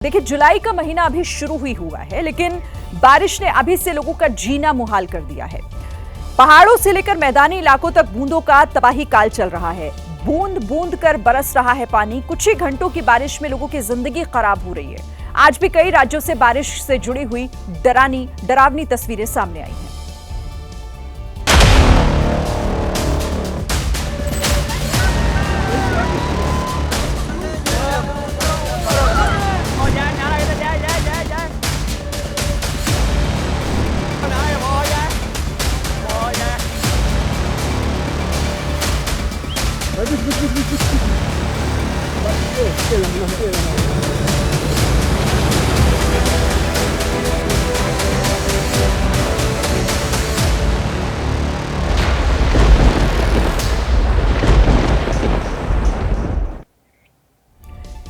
देखिए, जुलाई का महीना अभी शुरू ही हुआ है, लेकिन बारिश ने अभी से लोगों का जीना मुहाल कर दिया है। पहाड़ों से लेकर मैदानी इलाकों तक बूंदों का तबाही काल चल रहा है। बूंद बूंद कर बरस रहा है पानी। कुछ ही घंटों की बारिश में लोगों की जिंदगी खराब हो रही है। आज भी कई राज्यों से बारिश से जुड़ी हुई डरावनी तस्वीरें सामने आई हैं।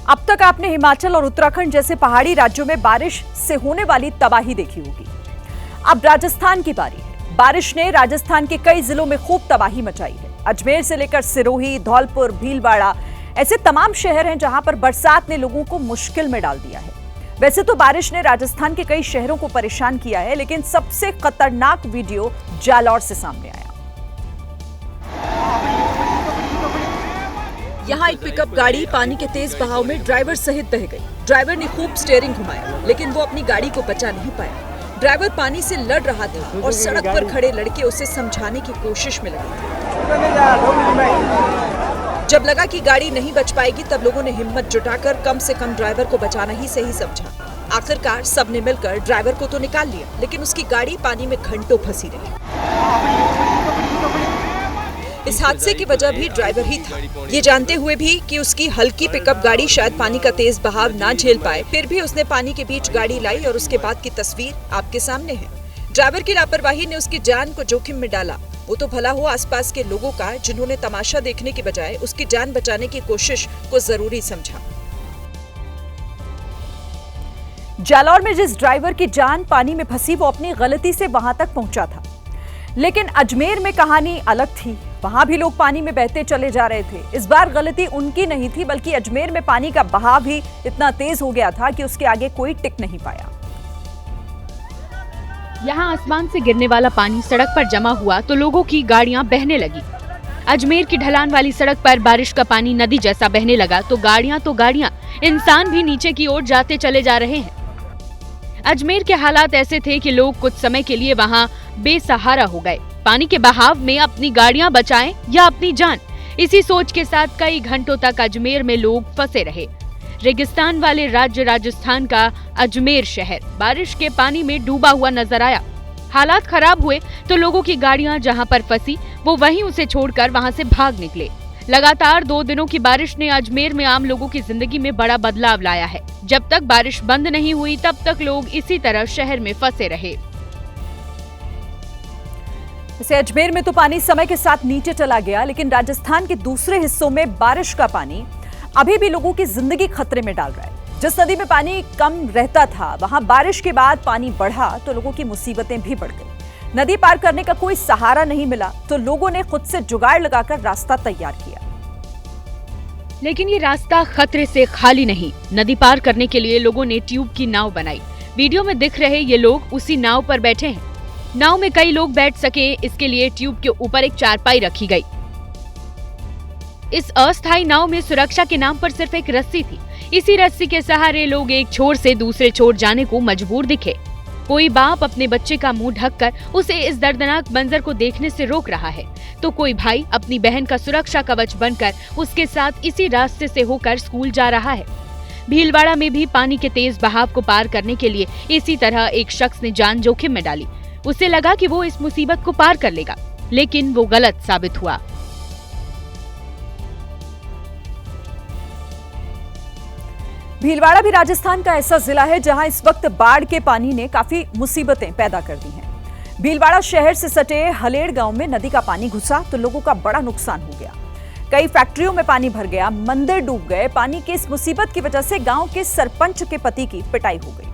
अब तक आपने हिमाचल और उत्तराखंड जैसे पहाड़ी राज्यों में बारिश से होने वाली तबाही देखी होगी। अब राजस्थान की बारी है। बारिश ने राजस्थान के कई जिलों में खूब तबाही मचाई है। अजमेर से लेकर सिरोही, धौलपुर, भीलवाड़ा ऐसे तमाम शहर हैं जहां पर बरसात ने लोगों को मुश्किल में डाल दिया है। वैसे तो बारिश ने राजस्थान के कई शहरों को परेशान किया है, लेकिन सबसे खतरनाक वीडियो जालौर से सामने आया। यहाँ एक पिकअप गाड़ी पानी के तेज बहाव में ड्राइवर सहित बह गई। ड्राइवर ने खूब स्टीयरिंग घुमाया, लेकिन वो अपनी गाड़ी को बचा नहीं पाया। ड्राइवर पानी से लड़ रहा था और सड़क पर खड़े लड़के उसे समझाने की कोशिश में लगे थे। जब लगा कि गाड़ी नहीं बच पाएगी, तब लोगों ने हिम्मत जुटाकर कम से कम ड्राइवर को बचाना ही सही समझा। आखिरकार सबने मिलकर ड्राइवर को तो निकाल लिया, लेकिन उसकी गाड़ी पानी में घंटों फंसी रही। इस हादसे की वजह भी ड्राइवर ही था। ये जानते हुए भी कि उसकी हल्की पिकअप गाड़ी शायद पानी का तेज बहाव ना झेल पाए, फिर भी उसने पानी के बीच गाड़ी लाई और उसके बाद की तस्वीर आपके सामने है। ड्राइवर की लापरवाही ने उसकी जान को जोखिम में डाला। वो तो भला हो आसपास के लोगों का, जिन्होंने तमाशा देखने की बजाय उसकी जान बचाने की कोशिश को जरूरी समझा। जालौर में जिस ड्राइवर की जान पानी में फंसी, वो अपनी गलती से वहां तक पहुंचा था। लेकिन अजमेर में कहानी अलग थी। वहां भी लोग पानी में बहते चले जा रहे थे। इस बार गलती उनकी नहीं थी, बल्कि अजमेर में पानी का बहाव ही इतना तेज हो गया था कि उसके आगे कोई टिक नहीं पाया। यहाँ आसमान से गिरने वाला पानी सड़क पर जमा हुआ तो लोगों की गाड़ियां बहने लगी। अजमेर की ढलान वाली सड़क पर बारिश का पानी नदी जैसा बहने लगा तो गाड़ियां, इंसान भी नीचे की ओर जाते चले जा रहे हैं। अजमेर के हालात ऐसे थे कि लोग कुछ समय के लिए वहां बेसहारा हो गए। पानी के बहाव में अपनी गाड़ियां बचाएं या अपनी जान, इसी सोच के साथ कई घंटों तक अजमेर में लोग फंसे रहे। रेगिस्तान वाले राज्य राजस्थान का अजमेर शहर बारिश के पानी में डूबा हुआ नजर आया। हालात खराब हुए तो लोगों की गाड़ियां जहां पर फंसी, वो वहीं उसे छोड़कर वहां से भाग निकले। लगातार 2 दिनों की बारिश ने अजमेर में आम लोगों की जिंदगी में बड़ा बदलाव लाया है। जब तक बारिश बंद नहीं हुई, तब तक लोग इसी तरह शहर में फंसे रहे। वैसे अजमेर में तो पानी समय के साथ नीचे चला गया, लेकिन राजस्थान के दूसरे हिस्सों में बारिश का पानी अभी भी लोगों की जिंदगी खतरे में डाल रहा है। जिस नदी में पानी कम रहता था, वहां बारिश के बाद पानी बढ़ा तो लोगों की मुसीबतें भी बढ़ गई। नदी पार करने का कोई सहारा नहीं मिला तो लोगों ने खुद से जुगाड़ लगाकर रास्ता तैयार किया। लेकिन ये रास्ता खतरे से खाली नहीं। नदी पार करने के लिए लोगों ने ट्यूब की नाव बनाई। वीडियो में दिख रहे ये लोग उसी नाव पर बैठे हैं। नाव में कई लोग बैठ सके, इसके लिए ट्यूब के ऊपर एक चारपाई रखी गई। इस अस्थायी नाव में सुरक्षा के नाम पर सिर्फ एक रस्सी थी। इसी रस्सी के सहारे लोग एक छोर से दूसरे छोर जाने को मजबूर दिखे। कोई बाप अपने बच्चे का मुंह ढककर उसे इस दर्दनाक मंजर को देखने से रोक रहा है, तो कोई भाई अपनी बहन का सुरक्षा कवच बनकर उसके साथ इसी रास्ते से होकर स्कूल जा रहा है। भीलवाड़ा में भी पानी के तेज बहाव को पार करने के लिए इसी तरह एक शख्स ने जान जोखिम में डाली। उसे लगा कि वो इस मुसीबत को पार कर लेगा, लेकिन वो गलत साबित हुआ। भीलवाड़ा भी राजस्थान का ऐसा जिला है जहां इस वक्त बाढ़ के पानी ने काफी मुसीबतें पैदा कर दी हैं। भीलवाड़ा शहर से सटे हलेड़ गांव में नदी का पानी घुसा तो लोगों का बड़ा नुकसान हो गया। कई फैक्ट्रियों में पानी भर गया, मंदिर डूब गए। पानी की इस मुसीबत की वजह से गांव के सरपंच के पति की पिटाई हो गई।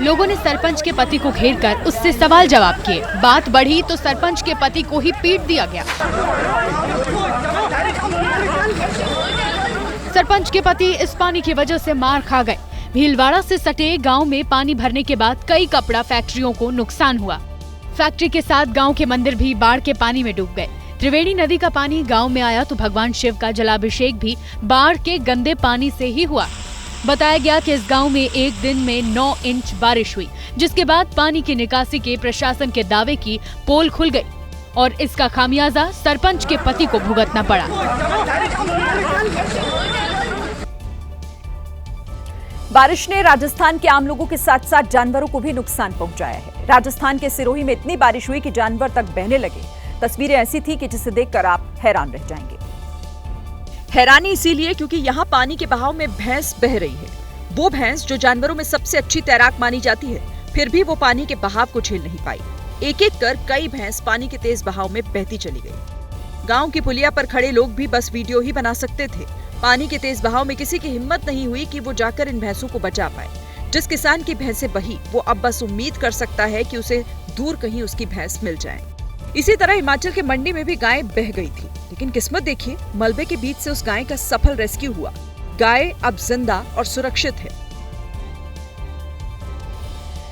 लोगों ने सरपंच के पति को घेरकर उससे सवाल जवाब किए। बात बढ़ी तो सरपंच के पति को ही पीट दिया गया। सरपंच के पति इस पानी की वजह से मार खा गए। भीलवाड़ा से सटे गांव में पानी भरने के बाद कई कपड़ा फैक्ट्रियों को नुकसान हुआ। फैक्ट्री के साथ गांव के मंदिर भी बाढ़ के पानी में डूब गए। त्रिवेणी नदी का पानी गांव में आया तो भगवान शिव का जलाभिषेक भी बाढ़ के गंदे पानी से ही हुआ। बताया गया कि इस गांव में एक दिन में 9 इंच बारिश हुई, जिसके बाद पानी की निकासी के प्रशासन के दावे की पोल खुल गई और इसका खामियाजा सरपंच के पति को भुगतना पड़ा। बारिश ने राजस्थान के आम लोगों के साथ साथ जानवरों को भी नुकसान पहुंचाया है। राजस्थान के सिरोही में इतनी बारिश हुई कि जानवर तक बहने लगे। तस्वीरें ऐसी थी कि जिसे देखकर आप हैरान रह जाएंगे। हैरानी इसीलिए क्योंकि यहाँ पानी के बहाव में भैंस बह रही है। वो भैंस जो जानवरों में सबसे अच्छी तैराक मानी जाती है, फिर भी वो पानी के बहाव को झेल नहीं पाई। एक एक कर कई भैंस पानी के तेज बहाव में बहती चली गई। गांव की पुलिया पर खड़े लोग भी बस वीडियो ही बना सकते थे। पानी के तेज बहाव में किसी की हिम्मत नहीं हुई कि वो जाकर इन भैंसों को बचा पाए। जिस किसान की भैंसें बही, वो अब बस उम्मीद कर सकता है कि उसे दूर कहीं उसकी भैंस मिल जाए। इसी तरह हिमाचल के मंडी में भी गाय बह गई थी, लेकिन किस्मत देखिए, मलबे के बीच से उस गाय का सफल रेस्क्यू हुआ। गाय अब जिंदा और सुरक्षित है।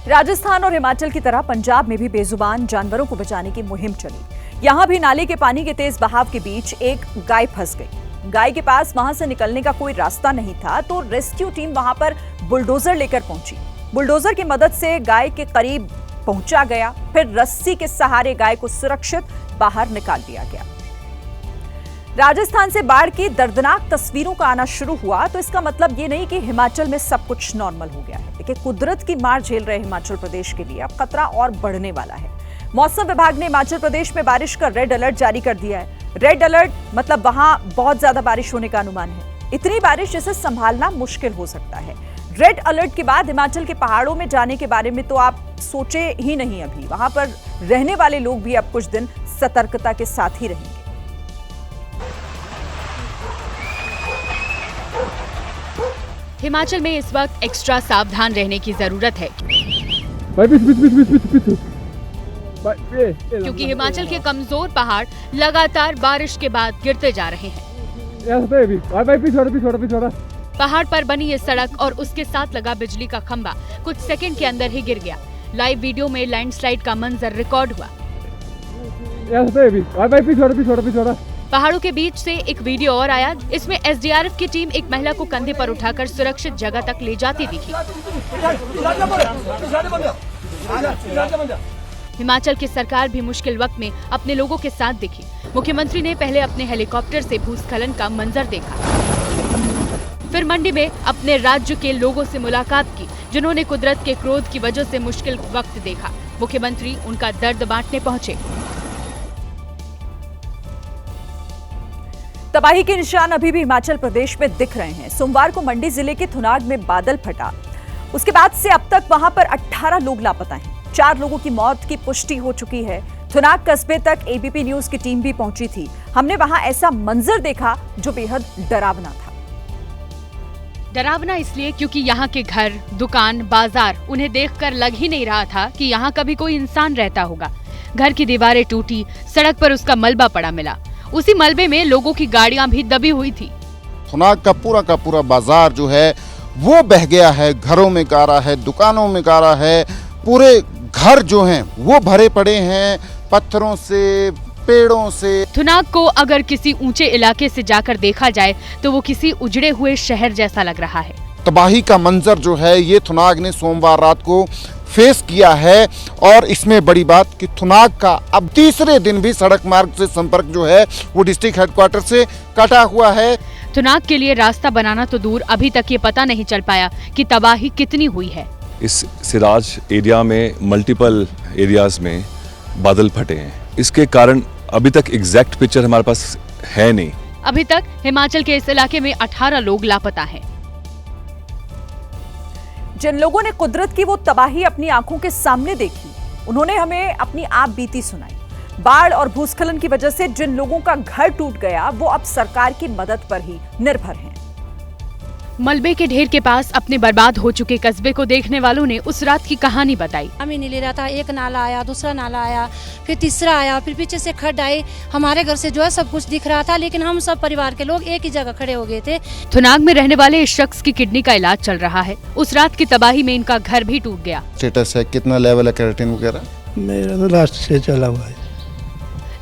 राजस्थान और हिमाचल की तरह पंजाब में भी बेजुबान जानवरों को बचाने की मुहिम चली। यहाँ भी नाले के पानी के तेज बहाव के बीच एक गाय फंस गई। गाय के पास वहां से निकलने का कोई रास्ता नहीं था, तो रेस्क्यू टीम वहां पर बुलडोजर लेकर पहुंची। बुलडोजर की मदद से गाय के करीब पहुंचा गया, फिर रस्सी के सहारे गाय को सुरक्षित बाहर निकाल दिया गया। राजस्थान से बाढ़ की दर्दनाक तस्वीरों का आना शुरू हुआ, तो इसका मतलब ये नहीं कि हिमाचल में सब कुछ नॉर्मल हो गया है। देखिए, कुदरत की मार झेल रहे हिमाचल प्रदेश के लिए अब खतरा और बढ़ने वाला है। मौसम विभाग ने हिमाचल प्रदेश में बारिश का रेड अलर्ट जारी कर दिया है। रेड अलर्ट मतलब वहां बहुत ज्यादा बारिश होने का अनुमान है। इतनी बारिश जिसे संभालना मुश्किल हो सकता है। रेड अलर्ट के बाद हिमाचल के पहाड़ों में जाने के बारे में तो आप सोचे ही नहीं। अभी वहां पर रहने वाले लोग भी अब कुछ दिन सतर्कता के साथ ही रहेंगे। हिमाचल में इस वक्त एक्स्ट्रा सावधान रहने की जरूरत है, क्योंकि हिमाचल के कमजोर पहाड़ लगातार बारिश के बाद गिरते जा रहे हैं। पहाड़ पर बनी ये सड़क और उसके साथ लगा बिजली का खंभा कुछ सेकंड के अंदर ही गिर गया। लाइव वीडियो में लैंडस्लाइड का मंजर रिकॉर्ड हुआ। पहाड़ों के बीच से एक वीडियो और आया। इसमें एसडीआरएफ की टीम एक महिला को कंधे पर उठाकर सुरक्षित जगह तक ले जाती दिखी। हिमाचल की सरकार भी मुश्किल वक्त में अपने लोगों के साथ दिखी। मुख्यमंत्री ने पहले अपने हेलीकॉप्टर से भूस्खलन का मंजर देखा, फिर मंडी में अपने राज्य के लोगों से मुलाकात की, जिन्होंने कुदरत के क्रोध की वजह से मुश्किल वक्त देखा। मुख्यमंत्री उनका दर्द बांटने पहुंचे। तबाही के निशान अभी भी हिमाचल प्रदेश में दिख रहे हैं। सोमवार को मंडी जिले के थुनाग में बादल फटा। उसके बाद से अब तक वहां पर 18 लोग लापता हैं। 4 लोगों की मौत की पुष्टि हो चुकी है। थुनाग कस्बे तक एबीपी न्यूज की टीम भी पहुंची थी। हमने वहां ऐसा मंजर देखा जो बेहद डरावना था। डरावना इसलिए क्योंकि यहाँ के घर, दुकान, बाजार उन्हें देखकर लग ही नहीं रहा था कि यहाँ कभी कोई इंसान रहता होगा। घर की दीवारें टूटी, सड़क पर उसका मलबा पड़ा मिला। उसी मलबे में लोगों की गाड़ियां भी दबी हुई थी। थुनाग का पूरा बाजार जो है वो बह गया है। घरों में गारा है, दुकानों में गारा है। पूरे घर जो हैं वो भरे पड़े हैं पत्थरों से, पेड़ों से। थुनाग को अगर किसी ऊंचे इलाके से जाकर देखा जाए तो वो किसी उजड़े हुए शहर जैसा लग रहा है। तबाही का मंजर जो है ये थुनाग ने सोमवार रात को फेस किया है। और इसमें बड़ी बात कि थुनाग का अब तीसरे दिन भी सड़क मार्ग से संपर्क जो है वो डिस्ट्रिक्ट हेडक्वार्टर से कटा हुआ है। थुनाग के लिए रास्ता बनाना तो दूर, अभी तक ये पता नहीं चल पाया कि तबाही कितनी हुई है। इस सिराज एरिया में मल्टीपल एरियाज में बादल फटे हैं। इसके कारण अभी तक एग्जैक्ट पिक्चर हमारे पास है नहीं। अभी तक हिमाचल के इस इलाके में 18 लोग लापता हैं। जिन लोगों ने कुदरत की वो तबाही अपनी आंखों के सामने देखी, उन्होंने हमें अपनी आप बीती सुनाई। बाढ़ और भूस्खलन की वजह से जिन लोगों का घर टूट गया, वो अब सरकार की मदद पर ही निर्भर हैं। मलबे के ढेर के पास अपने बर्बाद हो चुके कस्बे को देखने वालों ने उस रात की कहानी बताई। हमें नहीं ले रहा था, एक नाला आया, दूसरा नाला आया, फिर तीसरा आया, फिर पीछे से खड्ड आई। हमारे घर से जो है सब कुछ दिख रहा था, लेकिन हम सब परिवार के लोग एक ही जगह खड़े हो गए थे। थुनाग में रहने वाले इस शख्स की किडनी का इलाज चल रहा है। उस रात की तबाही में इनका घर भी टूट गया। स्टेटस है, कितना लेवल है केराटिन वगैरह? मेरा तो लास्ट से चला हुआ है।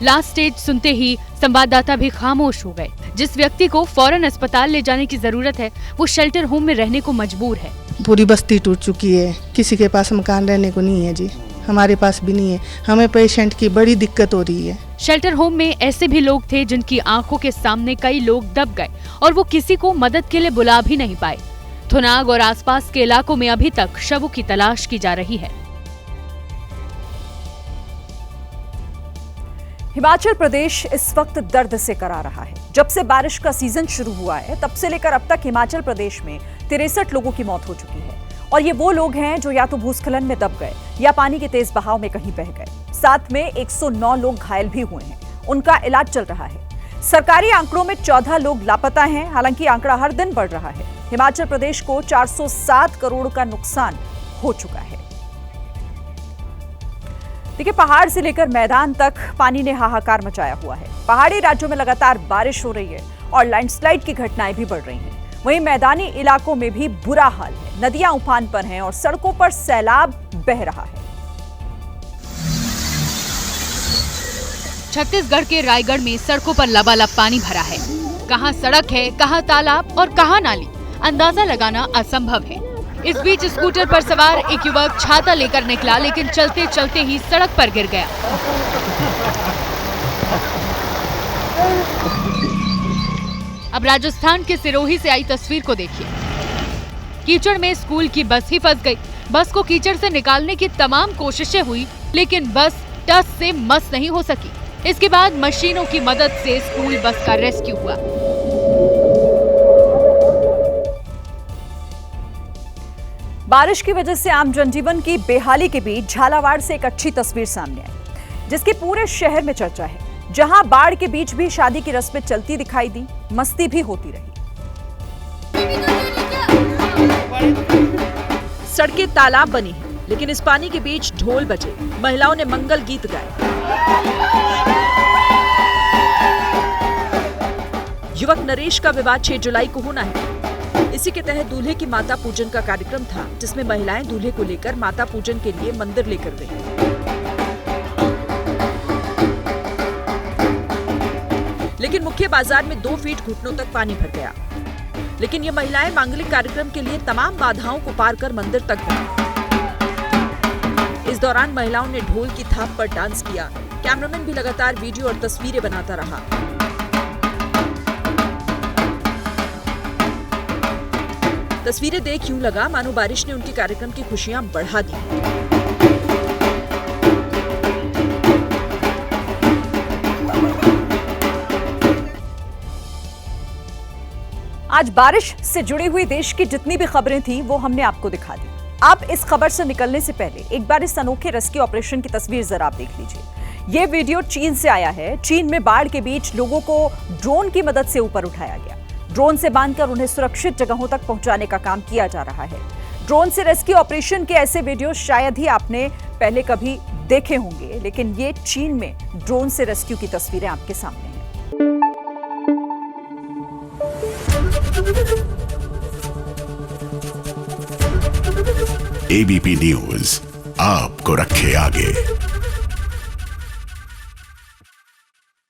लास्ट स्टेज सुनते ही संवाददाता भी खामोश हो गए। जिस व्यक्ति को फौरन अस्पताल ले जाने की जरूरत है, वो शेल्टर होम में रहने को मजबूर है। पूरी बस्ती टूट चुकी है, किसी के पास मकान रहने को नहीं है जी, हमारे पास भी नहीं है। हमें पेशेंट की बड़ी दिक्कत हो रही है। शेल्टर होम में ऐसे भी लोग थे जिनकी आंखों के सामने कई लोग दब गए और वो किसी को मदद के लिए बुला भी नहीं पाए। थुनाग और आसपास के इलाकों में अभी तक शवों की तलाश की जा रही है। हिमाचल प्रदेश इस वक्त दर्द से करा रहा है। जब से बारिश का सीजन शुरू हुआ है, तब से लेकर अब तक हिमाचल प्रदेश में 63 लोगों की मौत हो चुकी है। और ये वो लोग हैं जो या तो भूस्खलन में दब गए या पानी के तेज बहाव में कहीं बह गए। साथ में 109 लोग घायल भी हुए हैं, उनका इलाज चल रहा है। सरकारी आंकड़ों में 14 लोग लापता हैं, हालांकि आंकड़ा हर दिन बढ़ रहा है। हिमाचल प्रदेश को 407 करोड़ का नुकसान हो चुका है। देखिए, पहाड़ से लेकर मैदान तक पानी ने हाहाकार मचाया हुआ है। पहाड़ी राज्यों में लगातार बारिश हो रही है और लैंडस्लाइड की घटनाएं भी बढ़ रही हैं। वहीं मैदानी इलाकों में भी बुरा हाल है। नदियां उफान पर हैं और सड़कों पर सैलाब बह रहा है। छत्तीसगढ़ के रायगढ़ में सड़कों पर लबालब पानी भरा है। कहां सड़क है, कहां तालाब और कहां नाली, अंदाजा लगाना असंभव है। इस बीच स्कूटर पर सवार एक युवक छाता लेकर निकला, लेकिन चलते चलते ही सड़क पर गिर गया। अब राजस्थान के सिरोही से आई तस्वीर को देखिए। कीचड़ में स्कूल की बस ही फंस गई। बस को कीचड़ से निकालने की तमाम कोशिशें हुई, लेकिन बस टस से मस नहीं हो सकी। इसके बाद मशीनों की मदद से स्कूल बस का रेस्क्यू हुआ। बारिश की वजह से आम जनजीवन की बेहाली के बीच झालावाड़ से एक अच्छी तस्वीर सामने आई, जिसकी पूरे शहर में चर्चा है। जहां बाढ़ के बीच भी शादी की रस्में चलती दिखाई दी, मस्ती भी होती रही। सड़कें तालाब बनी हैं, लेकिन इस पानी के बीच ढोल बजे, महिलाओं ने मंगल गीत गाए। युवक नरेश का विवाह 6 जुलाई को होना है। इसी के तहत दूल्हे की माता पूजन का कार्यक्रम था, जिसमें महिलाएं दूल्हे को लेकर माता पूजन के लिए मंदिर लेकर गईं। लेकिन मुख्य बाजार में 2 फीट घुटनों तक पानी भर गया। लेकिन ये महिलाएं मांगलिक कार्यक्रम के लिए तमाम बाधाओं को पार कर मंदिर तक गईं। इस दौरान महिलाओं ने ढोल की थाप पर डांस किया। कैमरामैन भी लगातार वीडियो और तस्वीरें बनाता रहा। तस्वीरें देख यूं लगा मानो बारिश ने उनके कार्यक्रम की खुशियां बढ़ा दी। आज बारिश से जुड़ी हुई देश की जितनी भी खबरें थी, वो हमने आपको दिखा दी। आप इस खबर से निकलने से पहले एक बार इस अनोखे रेस्क्यू ऑपरेशन की तस्वीर जरा आप देख लीजिए। ये वीडियो चीन से आया है। चीन में बाढ़ के बीच लोगों को ड्रोन की मदद से ऊपर उठाया गया। ड्रोन से बांधकर उन्हें सुरक्षित जगहों तक पहुंचाने का काम किया जा रहा है। ड्रोन से रेस्क्यू ऑपरेशन के ऐसे वीडियो शायद ही आपने पहले कभी देखे होंगे, लेकिन ये चीन में ड्रोन से रेस्क्यू की तस्वीरें आपके सामने हैं। एबीपी न्यूज आपको रखे आगे।